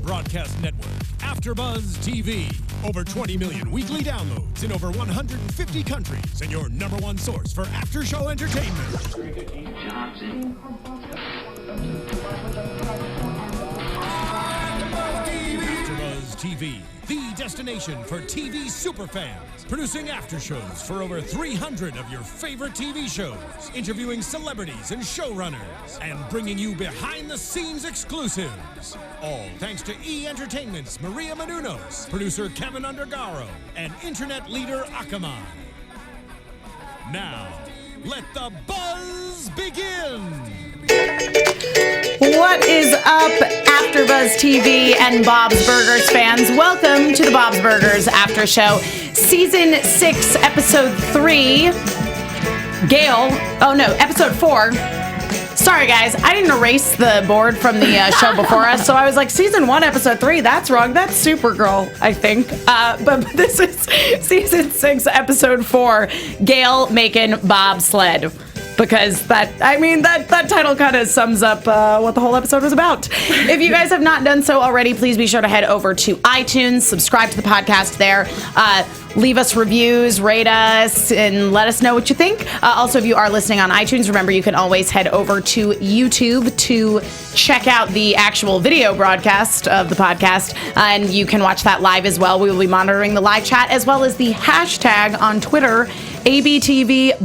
broadcast network, AFTERBUZZ TV. Over 20 million weekly downloads in over 150 countries, and your number one source for after-show entertainment. AFTERBUZZ TV, the destination for TV superfans. Producing aftershows for over 300 of your favorite TV shows, interviewing celebrities and showrunners, and bringing you behind-the-scenes exclusives. All thanks to E! Entertainment's Maria Menounos, producer Kevin Undergaro, and internet leader Akamai. Now, let the buzz begin! What is up, AfterBuzz TV and Bob's Burgers fans? Welcome to the Bob's Burgers After Show, Season 6, Episode 3. Episode 4. Sorry, guys, I didn't erase the board from the show before us, so I was like, Season 1, Episode 3, that's wrong. That's Supergirl, I think. But this is Season 6, Episode 4, Gayle Makin Bob Sled. Because that title kind of sums up what the whole episode was about. If you guys have not done so already, please be sure to head over to iTunes, subscribe to the podcast there, leave us reviews, rate us, and let us know what you think. Also, if you are listening on iTunes, remember you can always head over to YouTube to check out the actual video broadcast of the podcast, and you can watch that live as well. We will be monitoring the live chat as well as the hashtag on Twitter, ABTVBobsB.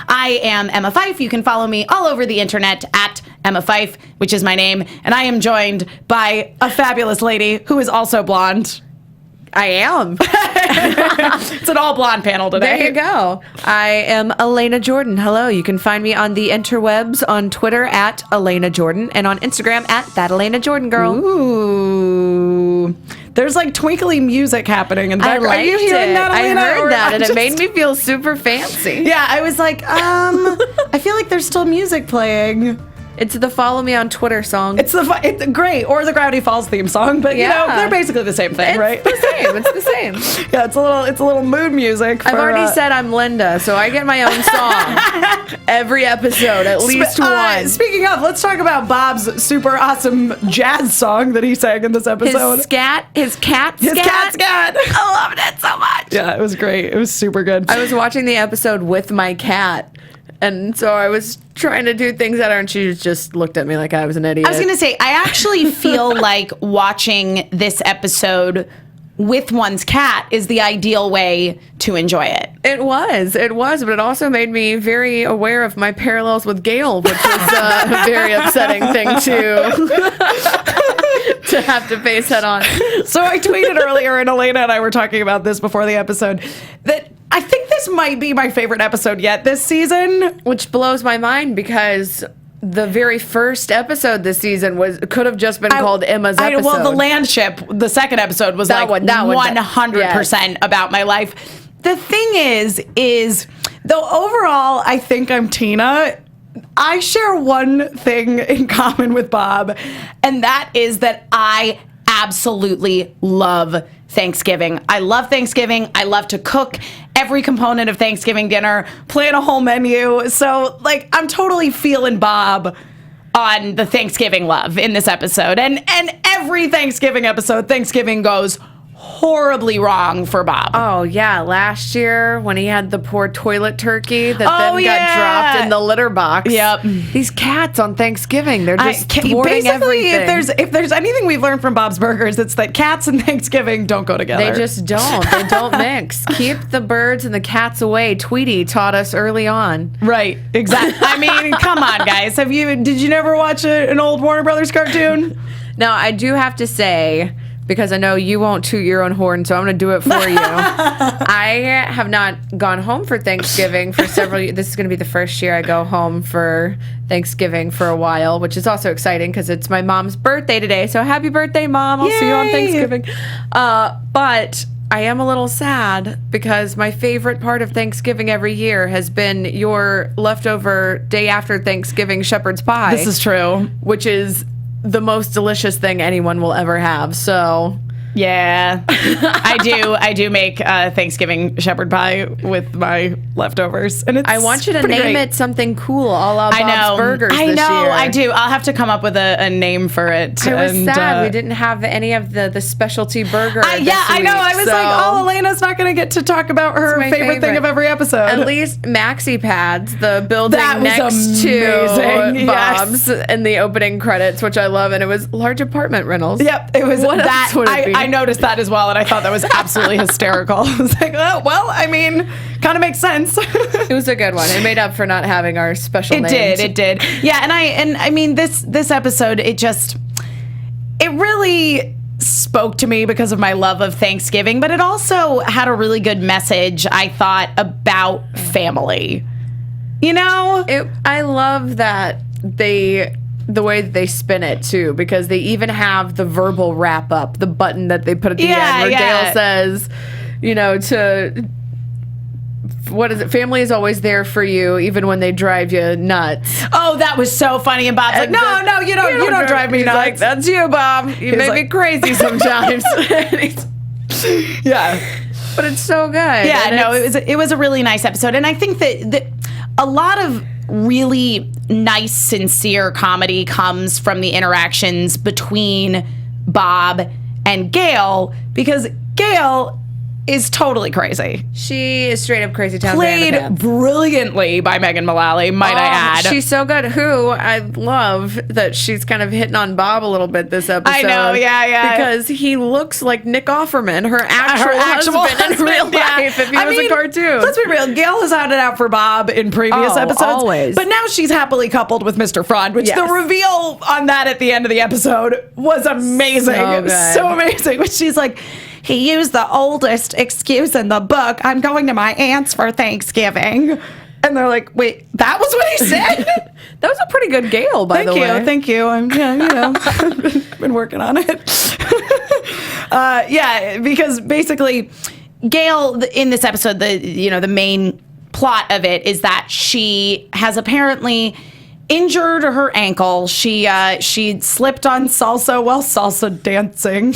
I am Emma Fyffe. You can follow me all over the internet at Emma Fyffe, which is my name, and I am joined by a fabulous lady who is also blonde. I am. It's an all blonde panel today. There you go. I am Alana Jordan. Hello. You can find me on the interwebs on Twitter at Alana Jordan and on Instagram at That Alana Jordan Girl. Ooh. There's like twinkly music happening in the background. Are you hearing that, Alana? I heard that, and it made me feel super fancy. Yeah, I was like, I feel like there's still music playing. It's the Follow Me on Twitter song. It's great, or the Gravity Falls theme song, but you know, they're basically the same thing, right? It's the same. Yeah, it's a little mood music. I've already said I'm Linda, so I get my own song every episod, at least one. Speaking of, let's talk about Bob's super awesome jazz song that he sang in this episode. His cat scat. I loved it so much. Yeah, it was great. It was super good. I was watching the episode with my cat. And so I was trying to do things at her, and she just looked at me like I was an idiot. I was going to say, I actually feel like watching this episode with one's cat is the ideal way to enjoy it. It was, but it also made me very aware of my parallels with Gayle, which was a very upsetting thing to have to face head on. So I tweeted earlier, and Alana and I were talking about this before the episode, that I think this might be my favorite episode yet this season. Which blows my mind because the very first episode this season could have just been called Emma's episode. Well, the land ship, the second episode was that 100% about my life. The thing is, though overall I think I'm Tina, I share one thing in common with Bob, and that is that I absolutely love Thanksgiving. I love Thanksgiving. I love to cook every component of Thanksgiving dinner, plan a whole menu. So, like, I'm totally feeling Bob on the Thanksgiving love in this episode. And every Thanksgiving episode, Thanksgiving goes horribly wrong for Bob. Oh, yeah. Last year when he had the poor toilet turkey that got dropped in the litter box. Yep. These cats on Thanksgiving, they're just thwarting everything. If there's anything we've learned from Bob's Burgers, it's that cats and Thanksgiving don't go together. They just don't. They don't mix. Keep the birds and the cats away. Tweety taught us early on. Right. Exactly. I mean, come on, guys. Did you never watch an old Warner Brothers cartoon? Now, I do have to say, because I know you won't toot your own horn, so I'm going to do it for you. I have not gone home for Thanksgiving for several years. This is going to be the first year I go home for Thanksgiving for a while, which is also exciting because it's my mom's birthday today. So happy birthday, Mom. I'll see you on Thanksgiving. But I am a little sad because my favorite part of Thanksgiving every year has been your leftover day after Thanksgiving shepherd's pie. This is true. Which is the most delicious thing anyone will ever have. So Yeah, I do make Thanksgiving shepherd pie with my leftovers, and I want you to name it something cool, a la Bob's Burgers this year. I do. I'll have to come up with a name for it. I was sad we didn't have any of the specialty burger. I know. I was like, oh, Elena's not going to get to talk about her favorite thing of every episode. At least Maxi Pads, the building next to Bob's in the opening credits, which I love, and it was large apartment rentals. Yep, it was I noticed that as well, and I thought that was absolutely hysterical. I was like, oh, well, I mean, kind of makes sense. It was a good one. It made up for not having our special names. It did. Yeah, and I mean, this episode, it really spoke to me because of my love of Thanksgiving, but it also had a really good message, I thought, about family. You know? I love that the way that they spin it too, because they even have the verbal wrap up, the button that they put at the end where Gayle says, what is it? Family is always there for you, even when they drive you nuts. Oh, that was so funny. And Bob's like, no, you don't drive me nuts. Like, that's you, Bob. You make me crazy sometimes. Yeah, but it's so good. Yeah, it was a really nice episode, and I think that a lot of really nice, sincere comedy comes from the interactions between Bob and Gayle, because Gayle is totally crazy. She is straight up crazy town. Played brilliantly by Megan Mullally, might I add. She's so good. Who I love that she's kind of hitting on Bob a little bit this episode. I know, yeah. Because he looks like Nick Offerman, her actual husband in real life, if he was a cartoon. Let's be real. Gayle has had it out for Bob in previous episodes. Always. But now she's happily coupled with Mr. Fraud, which the reveal on that at the end of the episode was amazing. So amazing. Which she's like, he used the oldest excuse in the book. I'm going to my aunt's for Thanksgiving. And they're like, wait, that was what he said? That was a pretty good Gayle, by the way. Thank you. I'm, been working on it. Because basically, Gayle, in this episode, the main plot of it is that she has apparently injured her ankle. She slipped on salsa while salsa dancing.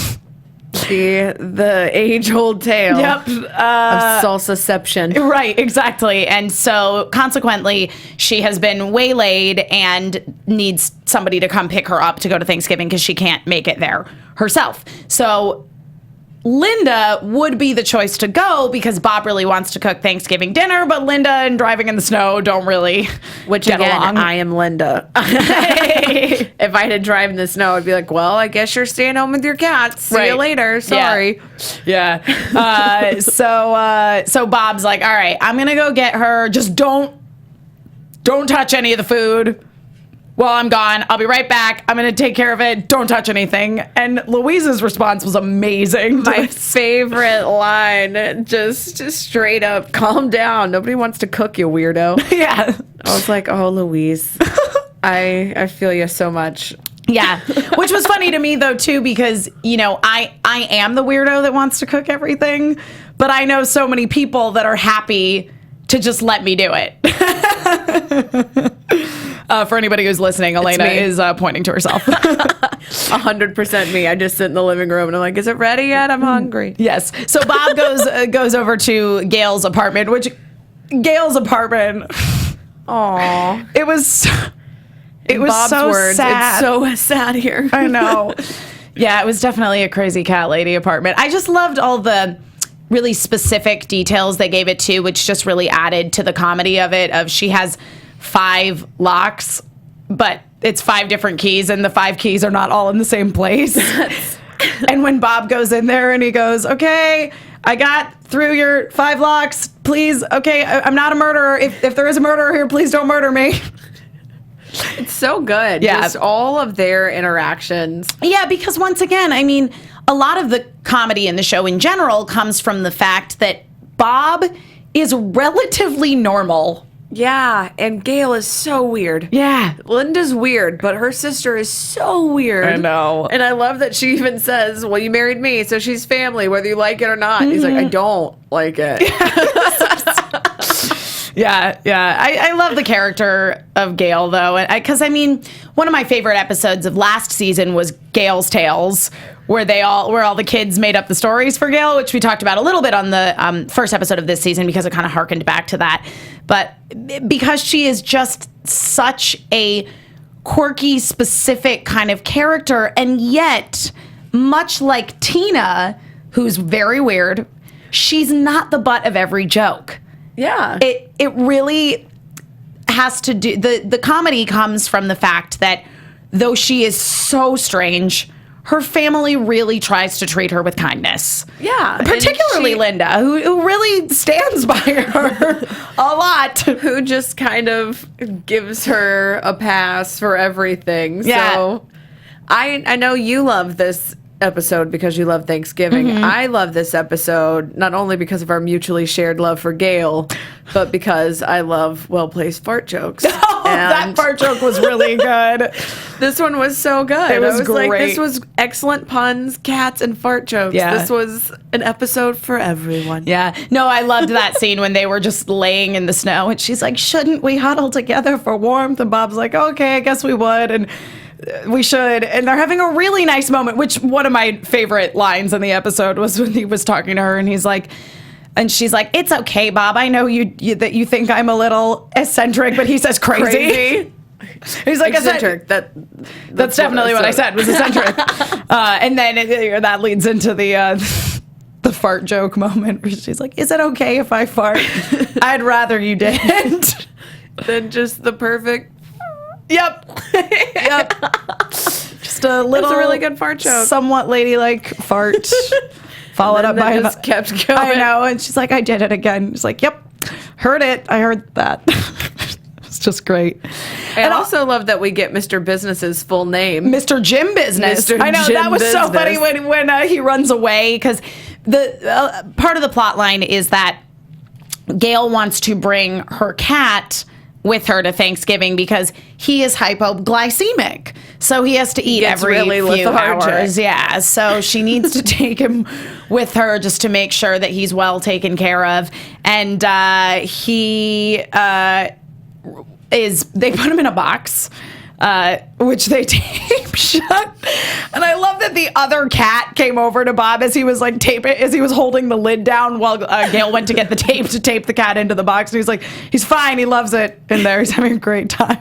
The age-old tale of salsaception. Right, exactly. And so, consequently, she has been waylaid and needs somebody to come pick her up to go to Thanksgiving because she can't make it there herself. So, Linda would be the choice to go because Bob really wants to cook Thanksgiving dinner, but Linda and driving in the snow don't really get along. I am Linda. If I had to drive in the snow, I'd be like, well, I guess you're staying home with your cats. See you later. Sorry. Yeah. So Bob's like, all right, I'm going to go get her. Just don't touch any of the food while I'm gone. I'll be right back. I'm going to take care of it. Don't touch anything. And Louise's response was amazing. My favorite line, just straight up, calm down. Nobody wants to cook, you weirdo. Yeah. I was like, oh, Louise, I feel you so much. Yeah. Which was funny to me, though, too, because, I am the weirdo that wants to cook everything, but I know so many people that are happy to just let me do it. For anybody who's listening, Elena is pointing to herself. 100% me. I just sit in the living room and I'm like, is it ready yet? I'm hungry. Yes. So Bob goes over to Gayle's apartment, aww. It was so sad. It's so sad here. I know. Yeah, it was definitely a crazy cat lady apartment. I just loved all the really specific details they gave it to, which just really added to the comedy of it. She has 5 locks, but it's 5 different keys, and the 5 keys are not all in the same place. And when Bob goes in there and he goes, okay, I got through your 5 locks, please, okay, I'm not a murderer. If there is a murderer here, please don't murder me. It's so good. Yeah. Just all of their interactions. Yeah, because once again, I mean, a lot of the comedy in the show in general comes from the fact that Bob is relatively normal. Yeah, and Gayle is so weird. Yeah. Linda's weird, but her sister is so weird. I know. And I love that she even says, well, you married me, so she's family, whether you like it or not. Mm-hmm. He's like, I don't like it. Yeah. I love the character of Gayle, though, because, one of my favorite episodes of last season was Gayle's Tales, where all the kids made up the stories for Gayle, which we talked about a little bit on the first episode of this season because it kind of harkened back to that. But because she is just such a quirky, specific kind of character, and yet, much like Tina, who's very weird, she's not the butt of every joke. Yeah. It really has to do... The comedy comes from the fact that though she is so strange, her family really tries to treat her with kindness. Yeah. Particularly Linda, who really stands by her a lot. Who just kind of gives her a pass for everything. Yeah. So I know you love this episode because you love Thanksgiving. Mm-hmm. I love this episode not only because of our mutually shared love for Gayle, but because I love well-placed fart jokes. Oh, that fart joke was really good. This one was so good. It was great. like, this was excellent puns, cats, and fart jokes. Yeah. This was an episode for everyone. Yeah. No, I loved that scene when they were just laying in the snow and she's like, shouldn't we huddle together for warmth? And Bob's like, okay, I guess we would. And we should. And they're having a really nice moment, which one of my favorite lines in the episode was when he was talking to her and he's like, and she's like, it's okay, Bob. I know that you think I'm a little eccentric, but he says crazy. He's like, eccentric. That's definitely what I said, was eccentric. And then that leads into the fart joke moment where she's like, is it okay if I fart? I'd rather you didn't. Then just the perfect... Yep. Just a little... It was a really good fart joke. Somewhat ladylike fart. Followed up by... just kept going. I know. And she's like, I did it again. She's like, yep. Heard it. I heard that. It's just great. I also love that we get Mr. Business's full name. Mr. Jim Business. Mr. I know, Jim that was so Business. funny when he runs away, because the part of the plot line is that Gayle wants to bring her cat with her to Thanksgiving because he is hypoglycemic. So he has to eat every few hours. Yeah. So she needs to take him with her just to make sure that he's well taken care of. And they put him in a box, which they tape shut. And I love that the other cat came over to Bob as he was like as he was holding the lid down while Gayle went to get the tape to tape the cat into the box. And he's like, he's fine. He loves it in there. He's having a great time.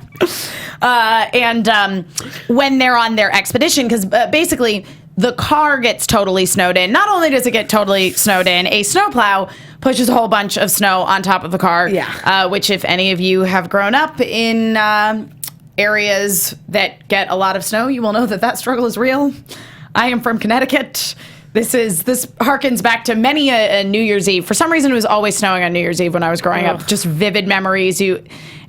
And when they're on their expedition, because basically the car gets totally snowed in. Not only does it get totally snowed in, a snowplow pushes a whole bunch of snow on top of the car. Yeah. Which, if any of you have grown up in areas that get a lot of snow, you will know that struggle is real. I am from Connecticut. This harkens back to many a New Year's Eve. For some reason, it was always snowing on New Year's Eve when I was growing up. Just vivid memories.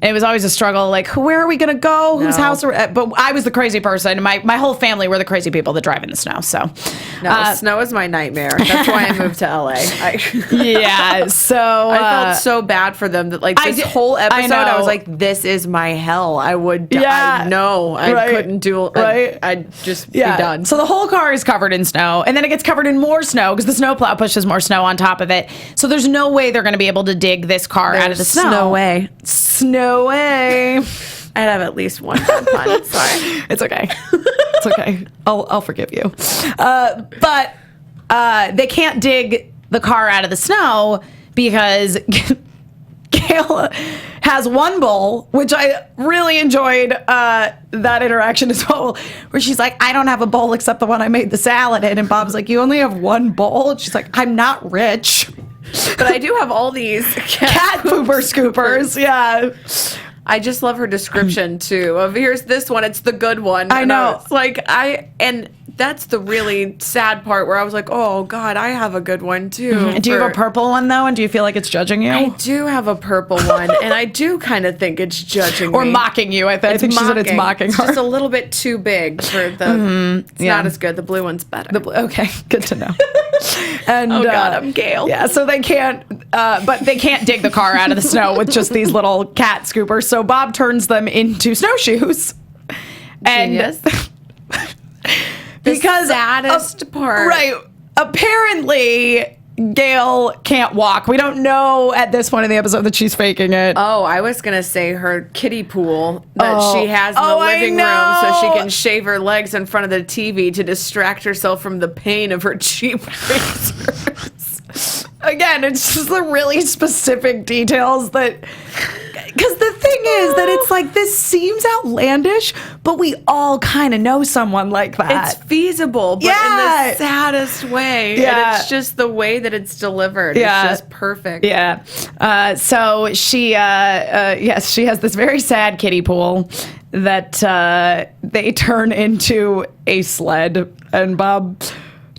And it was always a struggle, like, where are we going to go? Whose house are we at? But I was the crazy person. My whole family were the crazy people that drive in the snow. So, snow is my nightmare. That's why I moved to LA. Yeah, so... I felt so bad for them that, like, this whole episode, I was like, this is my hell. I would... Yeah, I know. I couldn't do... I'd just be done. So the whole car is covered in snow, and then it gets covered in more snow because the snowplow pushes more snow on top of it. So there's no way they're going to be able to dig this car out of the snow. No way. No way. I'd have at least one bad pun. Sorry. It's okay. It's okay. I'll forgive you. But they can't dig the car out of the snow because Gayle has one bowl, which I really enjoyed that interaction as well, where she's like, I don't have a bowl except the one I made the salad in. And Bob's like, you only have one bowl? And she's like, I'm not rich. But I do have all these cat pooper scoopers. Yeah. I just love her description too of here's this one, it's the good one. I know. It's like and that's the really sad part where I was like, oh God, I have a good one too. Mm-hmm. Do you have a purple one though? And do you feel like it's judging you? I do have a purple one, and I do kind of think it's judging or me. Mocking you. I think she said it's mocking her. It's just a little bit too big for the. It's not as good. The blue one's better. Okay, good to know. And oh God, I'm Gayle. Yeah, so they can't, but they can't dig the car out of the snow with just these little cat scoopers. So Bob turns them into snowshoes. Genius. Because saddest part, right? Apparently, Gayle can't walk. We don't know at this point in the episode that she's faking it. Oh, I was going to say her kiddie pool that she has in the living room so she can shave her legs in front of the TV to distract herself from the pain of her cheap razors. Again, it's just the really specific details that... Because the thing is that it's like, this seems outlandish, but we all kind of know someone like that. It's feasible, but in the saddest way. Yeah. And it's just the way that it's delivered. Yeah. It's just perfect. Yeah. So she, yes, she has this very sad kiddie pool that they turn into a sled, and Bob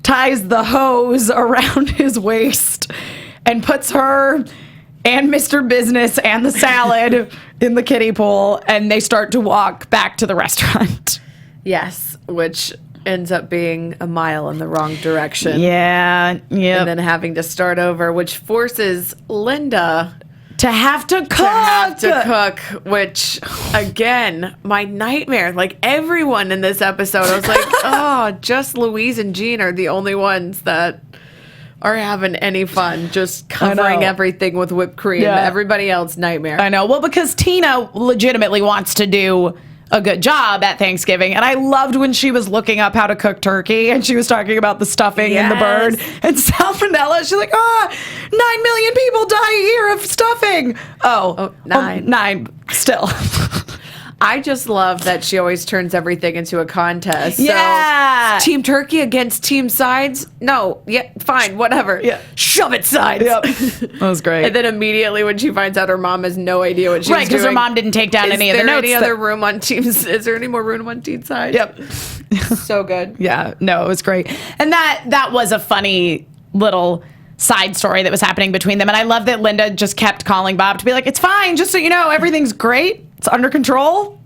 ties the hose around his waist and puts her and Mr. Business and the salad in the kiddie pool, and they start to walk back to the restaurant. Yes, which ends up being a mile in the wrong direction. Yeah, yeah. And then having to start over, which forces Linda to have to cook. Which, again, my nightmare. Like, everyone in this episode, I was like, oh, just Louise and Jean are the only ones that are having any fun, just covering everything with whipped cream. Yeah. Everybody else, nightmare. I know. Well, because Tina legitimately wants to do a good job at Thanksgiving. And I loved when she was looking up how to cook turkey and she was talking about the stuffing and the bird and salmonella. She's like, 9 million people die a year of stuffing. Nine still. I just love that she always turns everything into a contest. Yeah. So, Team Turkey against Team Sides? No. Yeah, fine, whatever. Yeah. Shove it, Sides. Yep. That was great. And then immediately when she finds out her mom has no idea what she's doing. Right, because her mom didn't take down any of the notes. Is there any more room on Team Sides? Yep. So good. Yeah, no, it was great. And that was a funny little side story that was happening between them. And I love that Linda just kept calling Bob to be like, it's fine, just so you know, everything's great. It's under control.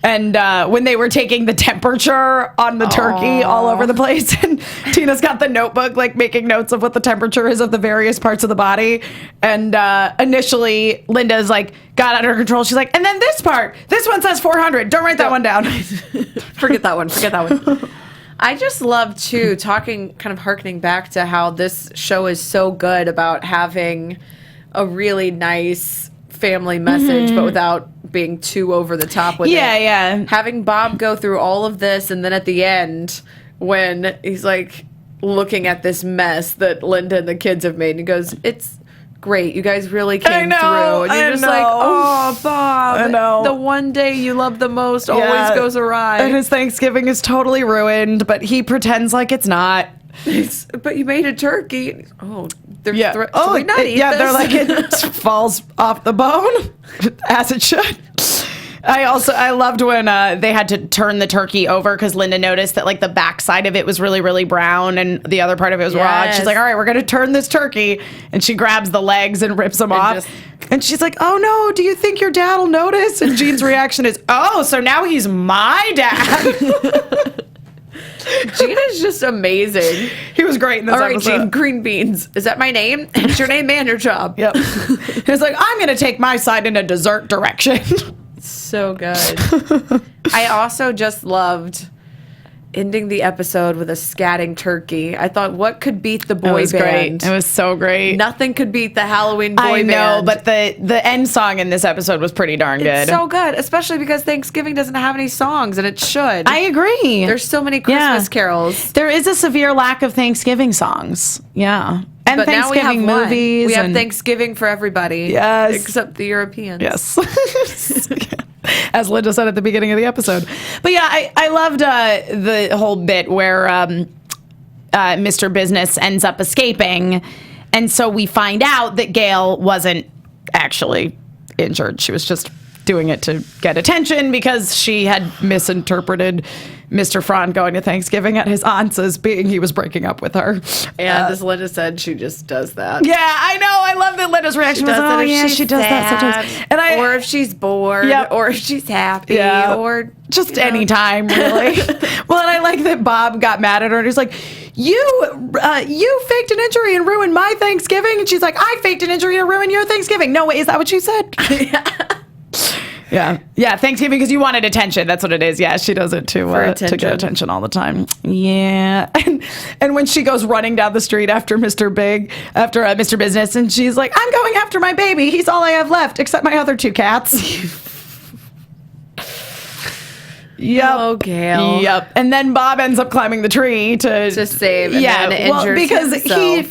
And when they were taking the temperature on the turkey all over the place, and Tina's got the notebook, like making notes of what the temperature is of the various parts of the body. And initially, Linda's like, got under control. She's like, and then this part, this one says 400. Don't write that one down. Forget that one. I just love, too, kind of harkening back to how this show is so good about having a really nice family message, but without being too over the top with it. Yeah. Having Bob go through all of this, and then at the end, when he's like looking at this mess that Linda and the kids have made, and he goes, it's great. You guys really came through. And you're just like, oh, Bob. I know. The one day you love the most always goes awry. And his Thanksgiving is totally ruined, but he pretends like it's not. But you made a turkey. Oh, should we not eat this? They're like, it falls off the bone, as it should. I loved when they had to turn the turkey over because Linda noticed that like the backside of it was really, really brown and the other part of it was raw. And she's like, all right, we're going to turn this turkey. And she grabs the legs and rips them off. And she's like, oh no, do you think your dad will notice? And Jean's reaction is, oh, so now he's my dad. Gene is just amazing. He was great in this episode. All right, Gene, green beans. Is that my name? It's your name and your job. Yep. He's like, I'm going to take my side in a dessert direction. So good. I also just loved ending the episode with a scatting turkey. I thought, what could beat the boy band? Great. It was so great. Nothing could beat the Halloween boy band. I know, but the end song in this episode was pretty darn good. It's so good, especially because Thanksgiving doesn't have any songs, and it should. I agree. There's so many Christmas carols. There is a severe lack of Thanksgiving songs. Yeah. And but Thanksgiving now movies. We have Thanksgiving for everybody. Yes. Except the Europeans. Yes. As Linda said at the beginning of the episode. But yeah, I loved the whole bit where Mr. Business ends up escaping. And so we find out that Gayle wasn't actually injured. She was just doing it to get attention because she had misinterpreted Mr. Franz going to Thanksgiving at his aunt's as being he was breaking up with her. And as Linda said, she just does that. Yeah, I know. I love that Linda's reaction was, oh yeah, she does that sometimes. Or if she's bored, or if she's happy, or just any time, really. Well, and I like that Bob got mad at her and he's like, you faked an injury and ruined my Thanksgiving. And she's like, I faked an injury to ruin your Thanksgiving. No, wait, is that what you said? Yeah, Thanksgiving because you wanted attention. That's what it is. Yeah, she does it to get attention all the time. Yeah. And when she goes running down the street after Mr. Business, and she's like, I'm going after my baby. He's all I have left, except my other 2 cats. Yep. Oh, Gayle. Yep. And then Bob ends up climbing the tree to save. And then injures because he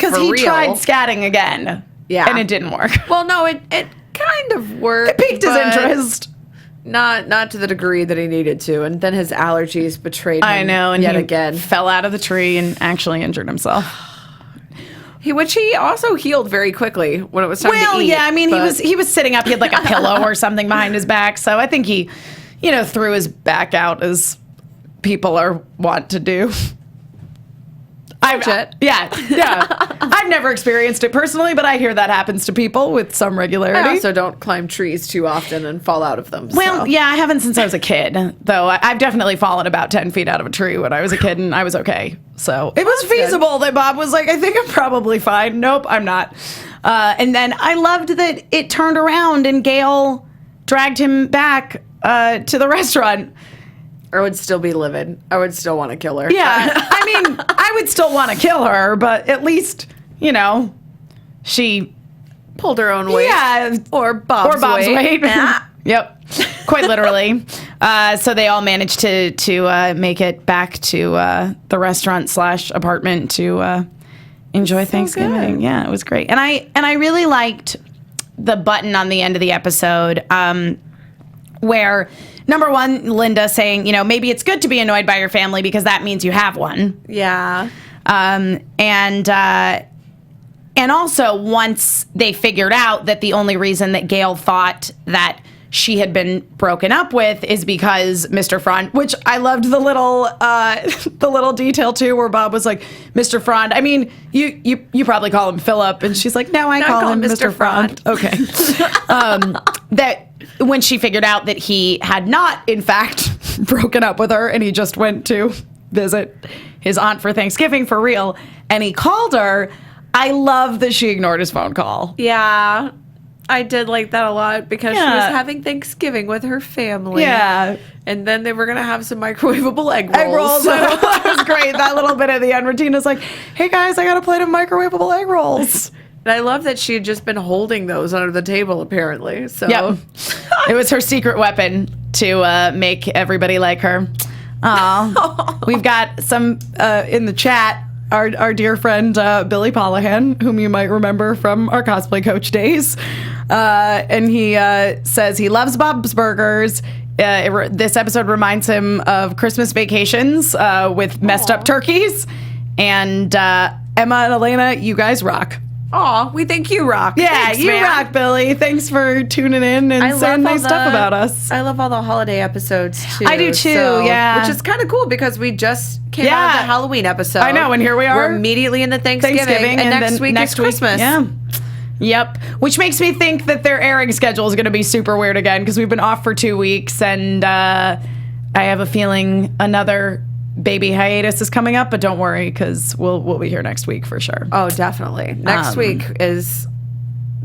tried scatting again. Yeah. And it didn't work. Well, no, it kind of worked. It piqued his interest. Not to the degree that he needed to. And then his allergies betrayed him. I know. And yet he again fell out of the tree and actually injured himself. Which he also healed very quickly when it was time to eat. Well, yeah. I mean, he was sitting up. He had like a pillow or something behind his back. So I think he, threw his back out as people are wont to do. Yeah. I've never experienced it personally, but I hear that happens to people with some regularity. I also don't climb trees too often and fall out of them. Well, yeah, I haven't since I was a kid, though. I've definitely fallen about 10 feet out of a tree when I was a kid, and I was okay. So it was feasible that Bob was like, I think I'm probably fine. Nope, I'm not. And then I loved that it turned around and Gayle dragged him back to the restaurant. I would still be livid. I would still want to kill her. Yeah. I mean, I would still want to kill her, but at least, she pulled her own weight. Yeah. Or Bob's weight. Yep. Quite literally. So they all managed to make it back to the restaurant / apartment to enjoy Thanksgiving. Good. Yeah, it was great. And I really liked the button on the end of the episode where, number one, Linda saying, maybe it's good to be annoyed by your family because that means you have one. Yeah. And also, once they figured out that the only reason that Gayle thought that she had been broken up with is because Mr. Front, which I loved the little detail too, where Bob was like, Mr. Front. I mean, you probably call him Philip, and she's like, no, I call him Mr. Front. Okay. That when she figured out that he had not, in fact, broken up with her, and he just went to visit his aunt for Thanksgiving for real, and he called her. I love that she ignored his phone call. Yeah. I did like that a lot because she was having Thanksgiving with her family. Yeah. And then they were going to have some microwavable egg rolls. Egg rolls. That was great. That little bit at the end where Tina's like, hey guys, I got a plate of microwavable egg rolls. And I love that she had just been holding those under the table, apparently. So yep. It was her secret weapon to make everybody like her. We've got some in the chat. Our dear friend Billy Pollahan, whom you might remember from our cosplay coach days. And he says he loves Bob's Burgers. This episode reminds him of Christmas vacations with messed up turkeys. And Emma and Elena, you guys rock. Aw, we think you rock. Yeah, thanks, you man. rock, Billy. Thanks for tuning in and saying nice stuff about us. I love all the holiday episodes, too. I do, too, yeah. Which is kind of cool because we just came out of the Halloween episode. I know, and here we are. We're immediately into Thanksgiving and next week is Christmas. Yeah. Yep. Which makes me think that their airing schedule is going to be super weird again because we've been off for 2 weeks, and I have a feeling another baby hiatus is coming up, but don't worry because we'll be here next week for sure. Oh, definitely. Next week is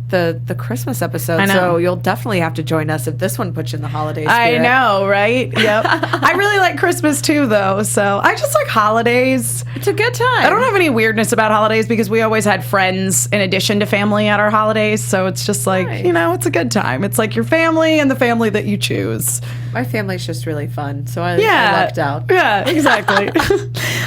the Christmas episode, so you'll definitely have to join us if this one puts you in the holiday spirit. I know, right? Yep. I really like Christmas too, though, so I just like holidays. It's a good time. I don't have any weirdness about holidays because we always had friends in addition to family at our holidays, so it's just like, it's a good time. It's like your family and the family that you choose. My family's just really fun, so I lucked out. Yeah, exactly.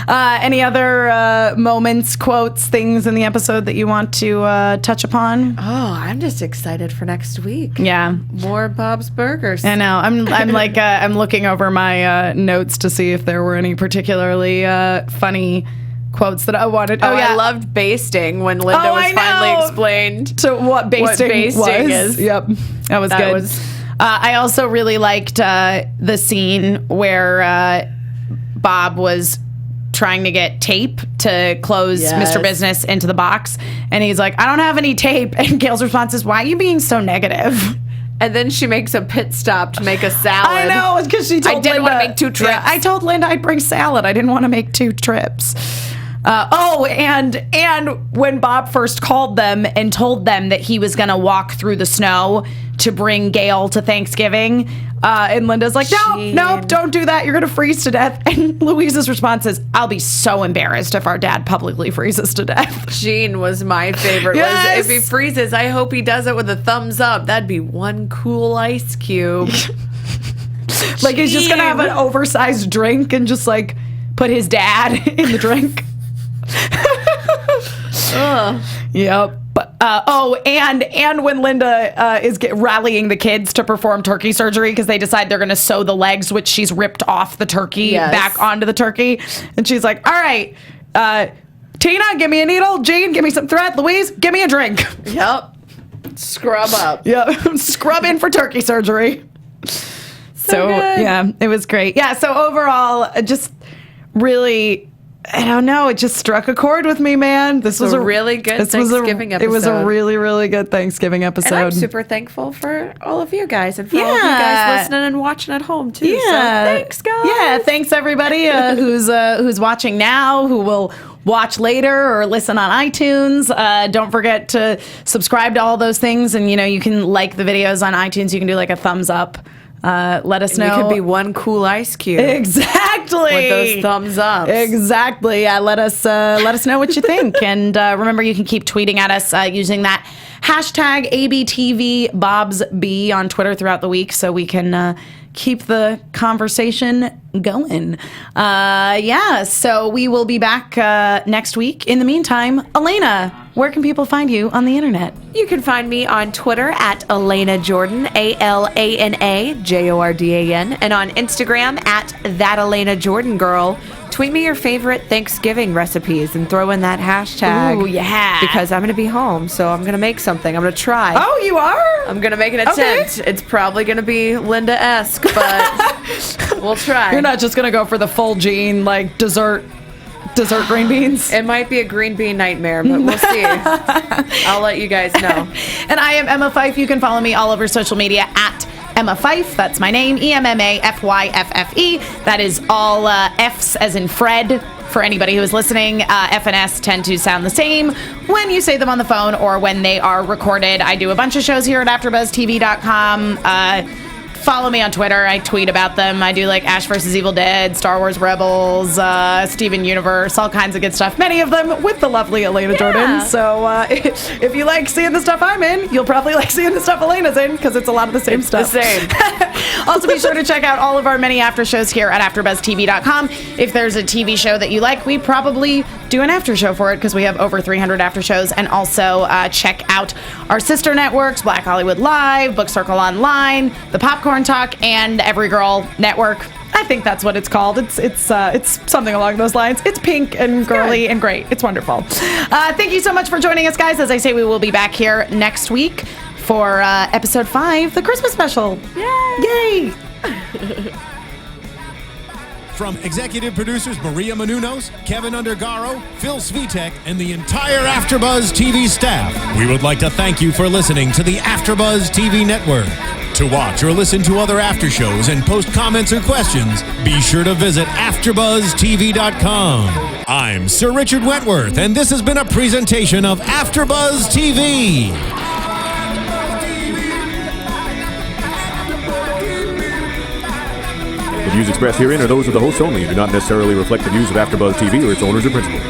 Any other moments, quotes, things in the episode that you want to touch upon? Oh, I'm just excited for next week. Yeah, more Bob's Burgers. I know. I'm like I'm looking over my notes to see if there were any particularly funny quotes that I wanted. I loved basting when Linda was finally explained to what basting is. Yep, that was good. I also really liked the scene where Bob was trying to get tape to close Mr. Business into the box. And he's like, I don't have any tape. And Gayle's response is, why are you being so negative? And then she makes a pit stop to make a salad. I know, because she told Linda. I didn't want to make 2 trips. Yeah, I told Linda I'd bring salad. I didn't want to make 2 trips. And when Bob first called them and told them that he was going to walk through the snow to bring Gayle to Thanksgiving, and Linda's like, nope, don't do that. You're going to freeze to death. And Louise's response is, I'll be so embarrassed if our dad publicly freezes to death. Gene was my favorite. Yes. Was, if he freezes, I hope he does it with a thumbs up. That'd be one cool ice cube. Like he's just going to have an oversized drink and just like put his dad in the drink. Yep. And when Linda is rallying the kids to perform turkey surgery because they decide they're going to sew the legs, which she's ripped off the turkey, back onto the turkey. And she's like, all right, Tina, give me a needle. Gene, give me some thread. Louise, give me a drink. Yep. Scrub up. Yep. Scrub in for turkey surgery. So yeah, it was great. Yeah, so overall, just really, I don't know, it just struck a chord with me, man. This was a really good Thanksgiving episode. It was a really, really good Thanksgiving episode. And I'm super thankful for all of you guys and for all of you guys listening and watching at home too. Yeah. So thanks, guys. Yeah, thanks everybody who's watching now, who will watch later or listen on iTunes. Don't forget to subscribe to all those things, and you can like the videos on iTunes. You can do like a thumbs up. Let us know. You could be one cool ice cube. Exactly. With those thumbs up. Exactly. Yeah. Let us know what you think. And remember, you can keep tweeting at us using that hashtag ABTVBobsB on Twitter throughout the week, so we can keep the conversation going. So we will be back next week. In the meantime, Alana, where can people find you on the internet? You can find me on Twitter at Alana Jordan, ALANAJORDAN, and on Instagram at That Alana Jordan Girl. Tweet me your favorite Thanksgiving recipes and throw in that hashtag. Ooh, yeah. Because I'm going to be home, so I'm going to make something. I'm going to try. Oh, you are? I'm going to make an attempt. Okay. It's probably going to be Linda-esque, but we'll try. You're not just going to go for the full Gene, like, dessert green beans? It might be a green bean nightmare, but we'll see. I'll let you guys know. And I am Emma Fyffe. You can follow me all over social media at Emma Fyffe. That's my name, EMMAFYFFE. That is all F's as in Fred. For anybody who is listening, F and S tend to sound the same when you say them on the phone or when they are recorded. I do a bunch of shows here at AfterBuzzTV.com. Follow me on Twitter. I tweet about them. I do like Ash vs. Evil Dead, Star Wars Rebels, Steven Universe, all kinds of good stuff. Many of them with the lovely Alana Jordan. So if you like seeing the stuff I'm in, you'll probably like seeing the stuff Alana's in because it's a lot of the same stuff. The same. Also, be sure to check out all of our many after shows here at AfterBuzzTV.com. If there's a TV show that you like, we probably do an after show for it because we have over 300 after shows. And also check out our sister networks, Black Hollywood Live, Book Circle Online, The Popcorn Talk, and Every Girl Network. I think that's what it's called. It's something along those lines. It's pink and girly and great. It's wonderful. Thank you so much for joining us, guys. As I say, we will be back here next week for episode 5, the Christmas special. Yay! From executive producers Maria Menounos, Kevin Undergaro, Phil Svitek, and the entire AfterBuzz TV staff, we would like to thank you for listening to the AfterBuzz TV network. To watch or listen to other after shows and post comments or questions, be sure to visit AfterBuzzTV.com. I'm Sir Richard Wentworth, and this has been a presentation of AfterBuzz TV. The views expressed herein are those of the hosts only and do not necessarily reflect the views of AfterBuzz TV or its owners or principals.